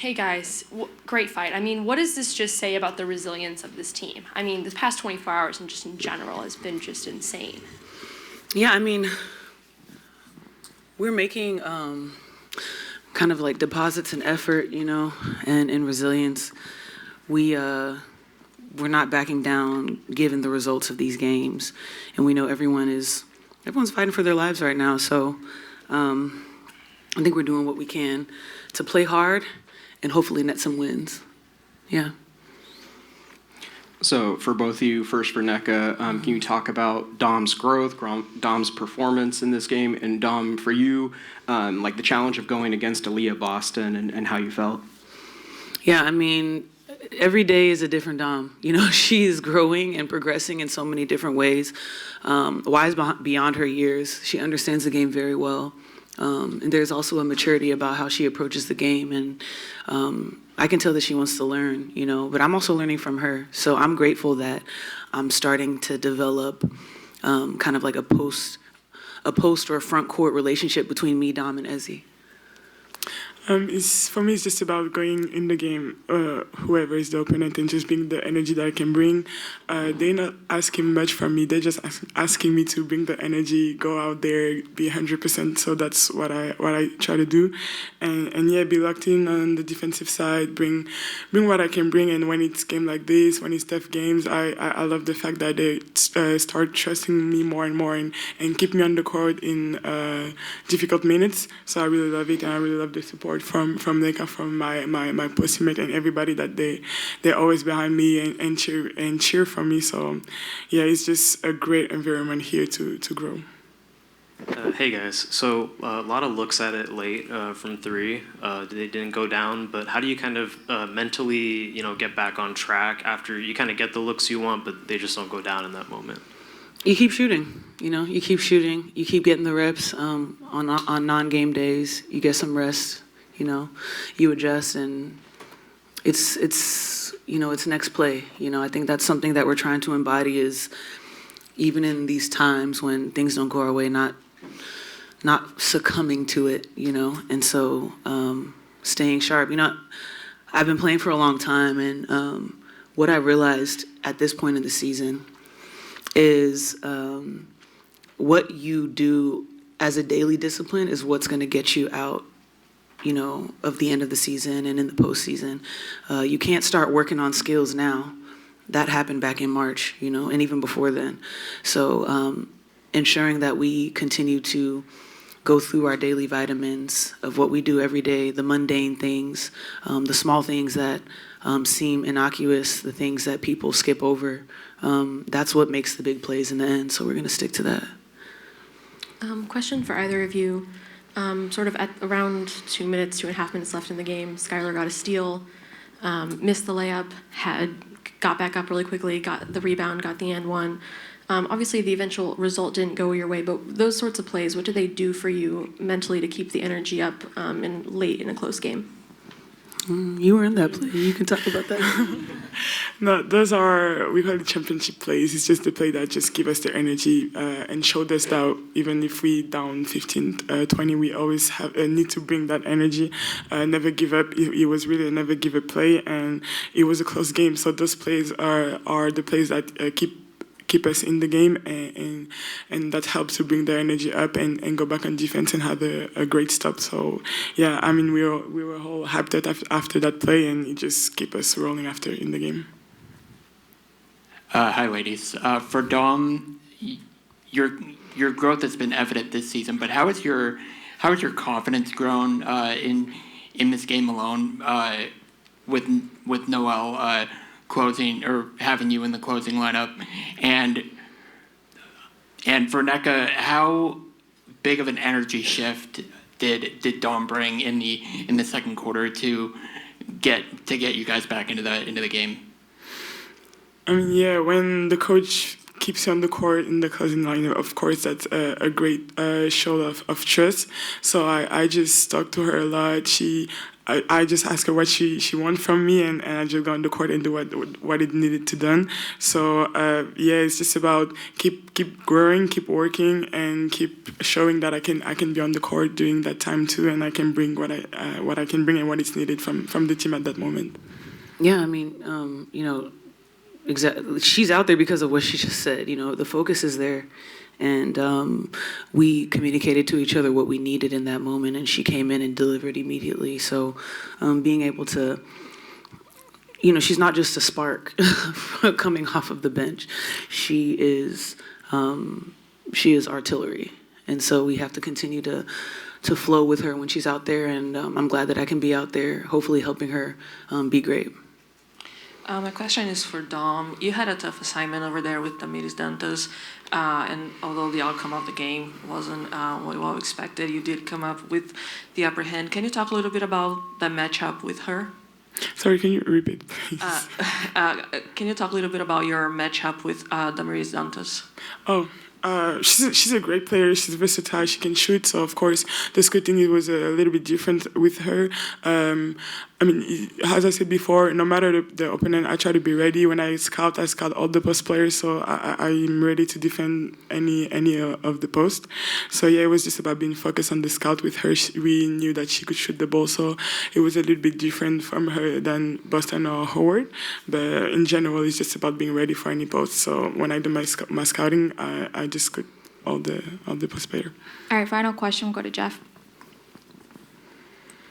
Hey guys, great fight. I mean, what does this just say about the resilience of this team? I mean, the past 24 hours and just in general has been just insane. Yeah, I mean, we're making kind of like deposits in effort, and in resilience. We're not backing down given the results of these games, and we know everyone's fighting for their lives right now. So I think we're doing what we can to play hard and hopefully net some wins. Yeah. So for both of you, first for Nneka, can you talk about Dom's growth, Dom's performance in this game, and Dom, for you, like the challenge of going against Aaliyah Boston and how you felt? Yeah, I mean, every day is a different Dom. She is growing and progressing in so many different ways. Wise beyond her years. She understands the game very well. And there's also a maturity about how she approaches the game. And I can tell that she wants to learn, but I'm also learning from her. So I'm grateful that I'm starting to develop kind of like a post or a front court relationship between me, Dom, and Ezzy. For me, it's just about going in the game, whoever is the opponent, and just being the energy that I can bring. They're not asking much from me. They're just asking me to bring the energy, go out there, be 100%. So that's what I try to do, and yeah, be locked in on the defensive side, bring what I can bring. And when it's game like this, when it's tough games, I love the fact that they start trusting me more and more and keep me on the court in difficult minutes. So I really love it, and I really love the support from Nneka, from my postmate, and everybody that they're always behind me and cheer for me. So yeah, it's just a great environment here to grow. Hey guys, so a lot of looks at it late from three. They didn't go down, but how do you kind of mentally, get back on track after you kind of get the looks you want, but they just don't go down in that moment? You keep shooting, you keep shooting, you keep getting the reps on non-game days. You get some rest. You adjust, and it's next play. I think that's something that we're trying to embody, is even in these times when things don't go our way, not succumbing to it, and so staying sharp. I've been playing for a long time, and what I realized at this point in the season is what you do as a daily discipline is what's going to get you out of the end of the season and in the postseason. You can't start working on skills now. That happened back in March, and even before then. So ensuring that we continue to go through our daily vitamins of what we do every day, the mundane things, the small things that seem innocuous, the things that people skip over. That's what makes the big plays in the end. So we're going to stick to that. Question for either of you. Sort of at around 2.5 minutes left in the game, Skylar got a steal, missed the layup, got back up really quickly, got the rebound, got the and one. Obviously, the eventual result didn't go your way, but those sorts of plays, what do they do for you mentally to keep the energy up late in a close game? You were in that play. You can talk about that. No, we call it championship plays. It's just the play that just give us the energy and showed us that even if we down 15-20, we always have a need to bring that energy, never give up. It was really a never give up play, and it was a close game. So those plays are the plays that keep us in the game, and that helps to bring the energy up and go back on defense and have a great stop. So yeah, I mean, we were all hyped up after that play, and it just kept us rolling after in the game. Hi, ladies. For Dom, your growth has been evident this season, but how has your confidence grown in this game alone with Noelle closing or having you in the closing lineup, and for Nneka, how big of an energy shift did Dom bring in the second quarter to get you guys back into the game? I mean, yeah, when the coach keeps you on the court in the closing lineup, of course, that's a great show of trust. So I just talked to her a lot. She I just ask her what she wants from me, and I just go on the court and do what it needed to done. So it's just about keep growing, keep working, and keep showing that I can be on the court during that time too, and I can bring what I can bring and what is needed from the team at that moment. Yeah, I mean, exactly. She's out there because of what she just said. The focus is there, and we communicated to each other what we needed in that moment, and she came in and delivered immediately. So, being able to, she's not just a spark coming off of the bench. She is artillery, and so we have to continue to flow with her when she's out there. And I'm glad that I can be out there, hopefully helping her be great. My question is for Dom. You had a tough assignment over there with Damiris Dantas, and although the outcome of the game wasn't what you all expected, you did come up with the upper hand. Can you talk a little bit about the matchup with her? Sorry, can you repeat, please? Can you talk a little bit about your matchup with Damiris Dantas? Oh. She's a great player. She's versatile. She can shoot. So of course, the scouting was a little bit different with her. I mean, as I said before, no matter the opponent, I try to be ready. When I scout all the post players, so I'm ready to defend any of the post. So yeah, it was just about being focused on the scout with her. We knew that she could shoot the ball, so it was a little bit different from her than Boston or Howard. But in general, it's just about being ready for any post. So when I do my scouting, I just scout all the post player. All right, final question. We'll go to Jeff.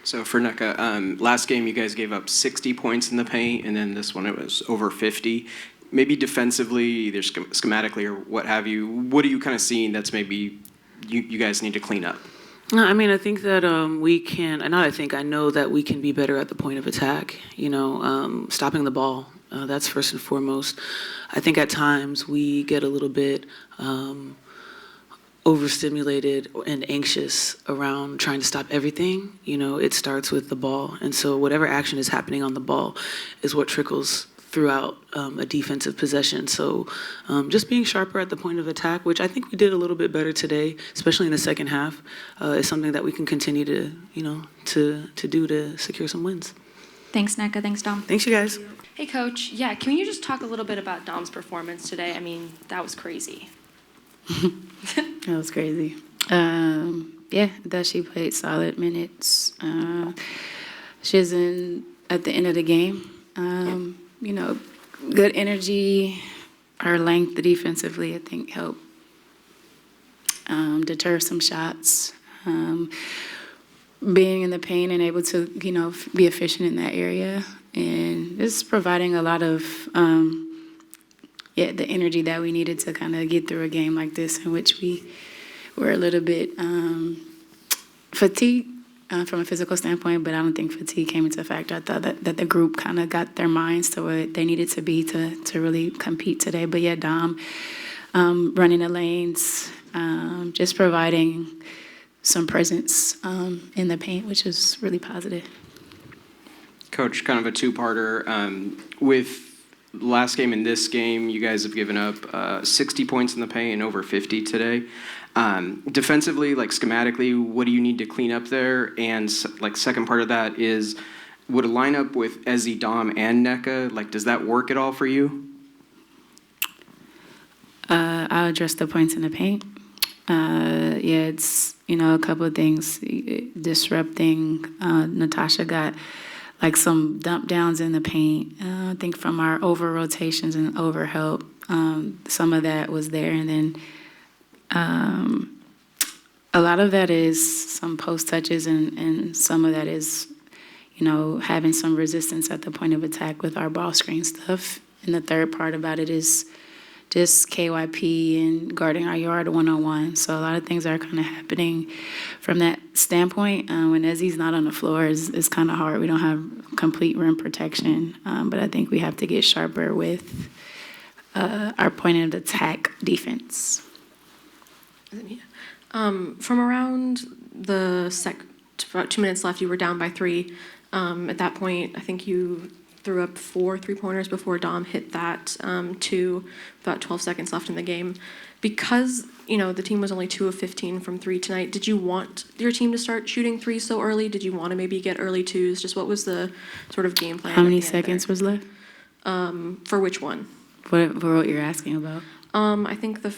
So for Nneka, last game you guys gave up 60 points in the paint, and then this one it was over 50. Maybe defensively, either schematically or what have you, what are you kind of seeing that's maybe you guys need to clean up? No, I mean, I think that we can, and I know that we can be better at the point of attack, stopping the ball. That's first and foremost. I think at times we get a little bit overstimulated and anxious around trying to stop everything. It starts with the ball. And so whatever action is happening on the ball is what trickles throughout a defensive possession. So just being sharper at the point of attack, which I think we did a little bit better today, especially in the second half, is something that we can continue to, to do to secure some wins. Thanks, Nneka. Thanks, Dom. Thanks, you guys. Hey, Coach. Yeah, can you just talk a little bit about Dom's performance today? I mean, that was crazy. That was crazy. That she played solid minutes. She was at the end of the game. Good energy. Her length defensively, I think, helped deter some shots. Being in the paint and able to, be efficient in that area. And just providing a lot of the energy that we needed to kind of get through a game like this, in which we were a little bit fatigued from a physical standpoint, but I don't think fatigue came into factor. I thought that the group kind of got their minds to where they needed to be to really compete today. But yeah, Dom running the lanes, just providing some presence in the paint, which is really positive. Coach, kind of a two-parter. With last game and this game, you guys have given up 60 points in the paint and over 50 today. Defensively, schematically, what do you need to clean up there? And second part of that is, would a lineup with Ezzy, Dom, and Nneka, does that work at all for you? I'll address the points in the paint. It's, a couple of things disrupting. Natasha got some dump downs in the paint. I think from our over rotations and over help, some of that was there. And then a lot of that is some post touches, and some of that is, having some resistance at the point of attack with our ball screen stuff. And the third part about it is just KYP and guarding our yard one-on-one. So a lot of things are kind of happening from that standpoint. When Ezzy's not on the floor, it's kind of hard. We don't have complete rim protection. But I think we have to get sharper with our point of attack defense. From around the about 2 minutes left, you were down by 3. At that point, I think you threw up 4 3-pointers before Dom hit that 2, about 12 seconds left in the game. Because, the team was only 2 of 15 from 3 tonight, did you want your team to start shooting 3s so early? Did you want to maybe get early 2s? Just what was the sort of game plan? How at many the end seconds there? was left? For which one? What you're asking about? I think there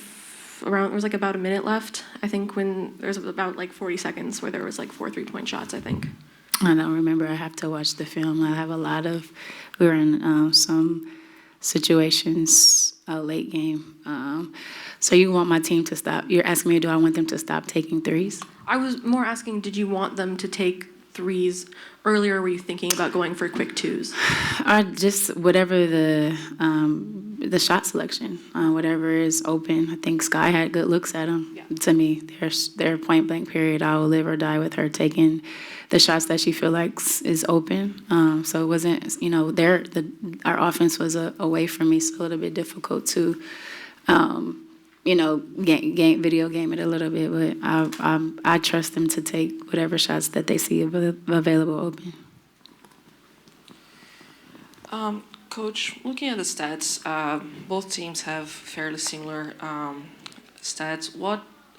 was like about a minute left. I think when there's about like 40 seconds where there was like 4 3-point shots, I think. I don't remember. I have to watch the film. I have we were in some situations, late game. So you want my team to stop? You're asking me, do I want them to stop taking 3s? I was more asking, did you want them to take 3s earlier? Were you thinking about going for quick 2s? Just whatever the shot selection, whatever is open. I think Sky had good looks at them. Yeah. To me, their point blank period. I will live or die with her taking the shots that she feel like is open. So it wasn't, our offense was away from me, so a little bit difficult to, video game it a little bit. But I trust them to take whatever shots that they see available open. Coach, looking at the stats, both teams have fairly similar stats.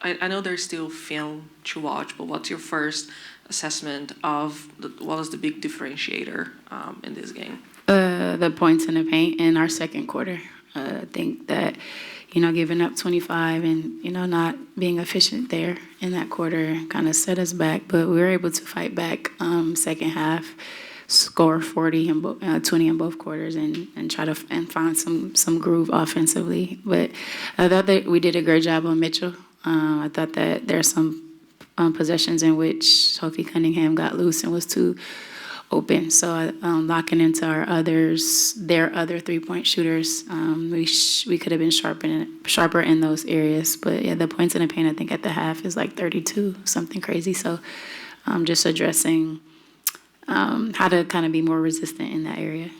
I know there's still film to watch, but what's your first assessment of what is the big differentiator in this game? The points in the paint in our second quarter. I think that, giving up 25 and, not being efficient there in that quarter kind of set us back. But we were able to fight back second half, score 20 in both quarters and try to find some groove offensively. But I thought that we did a great job on Mitchell. I thought that there's some possessions in which Sophie Cunningham got loose and was too open. So locking into their other 3-point shooters, we could have been sharper in those areas. But yeah, the points in the paint I think at the half is like 32, something crazy. So just addressing how to kind of be more resistant in that area.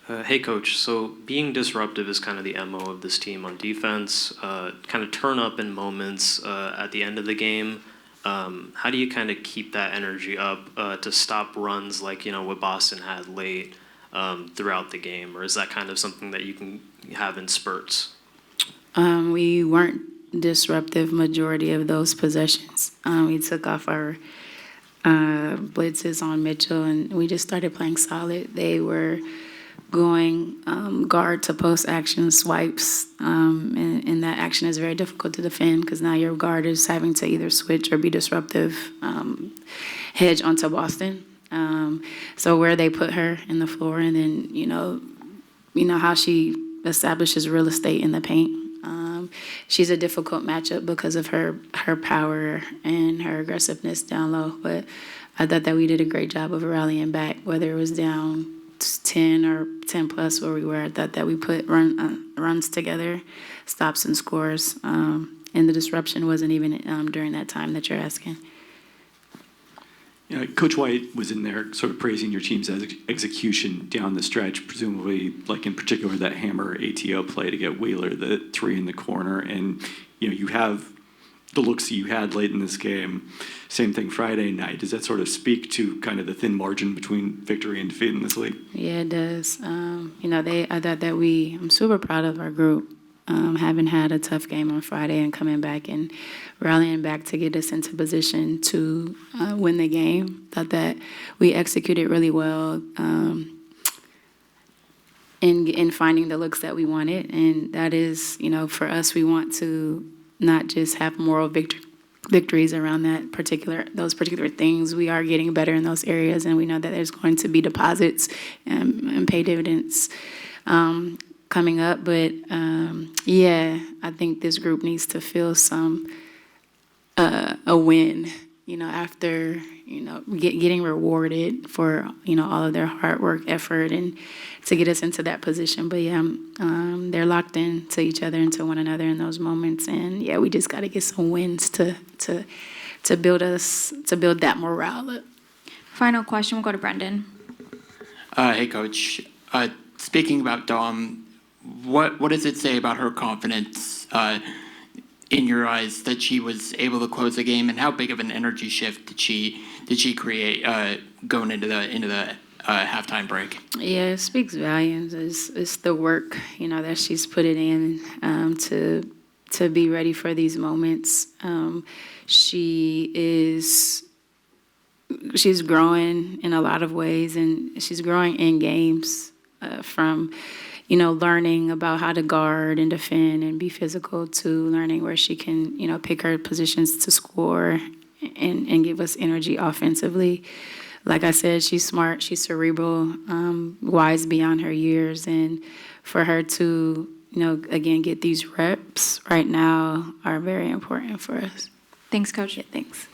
Hey, Coach. So being disruptive is kind of the MO of this team on defense. Kind of turn up in moments at the end of the game. How do you kind of keep that energy up to stop runs like what Boston had late throughout the game, or is that kind of something that you can have in spurts? We weren't disruptive majority of those possessions. We took off our blitzes on Mitchell, and we just started playing solid. They were going guard to post action swipes, and that action is very difficult to defend because now your guard is having to either switch or be disruptive, hedge onto Boston. So where they put her in the floor, and then how she establishes real estate in the paint. She's a difficult matchup because of her power and her aggressiveness down low. But I thought that we did a great job of rallying back, whether it was down 10 or 10 plus where we were. I thought that we put runs together, stops and scores, and the disruption wasn't even during that time that you're asking. Coach White was in there sort of praising your team's execution down the stretch, presumably, like in particular, that hammer ATO play to get Wheeler the 3 in the corner. And, you have the looks that you had late in this game. Same thing Friday night. Does that sort of speak to kind of the thin margin between victory and defeat in this league? Yeah, it does. I thought that I'm super proud of our group. Having had a tough game on Friday and coming back and rallying back to get us into position to win the game. Thought that we executed really well in finding the looks that we wanted. And that is, for us, we want to not just have moral victories around those particular things. We are getting better in those areas, and we know that there's going to be deposits and pay dividends coming up. But I think this group needs to feel a win, after getting rewarded for all of their hard work, effort, and to get us into that position. But they're locked in to each other and to one another in those moments, and we just got to get some wins to build that morale up. Final question, we'll go to Brendan. Hey, Coach. Speaking about Dom, what does it say about her confidence in your eyes that she was able to close the game, and how big of an energy shift did she create going into the halftime break. Yeah, it speaks volumes. It's the work, that she's put it in to be ready for these moments. She's growing in a lot of ways, and she's growing in games from, learning about how to guard and defend and be physical to learning where she can, pick her positions to score and give us energy offensively. Like I said, she's smart, she's cerebral, wise beyond her years, and for her to, again, get these reps right now are very important for us. Thanks, Coach. Yeah, thanks.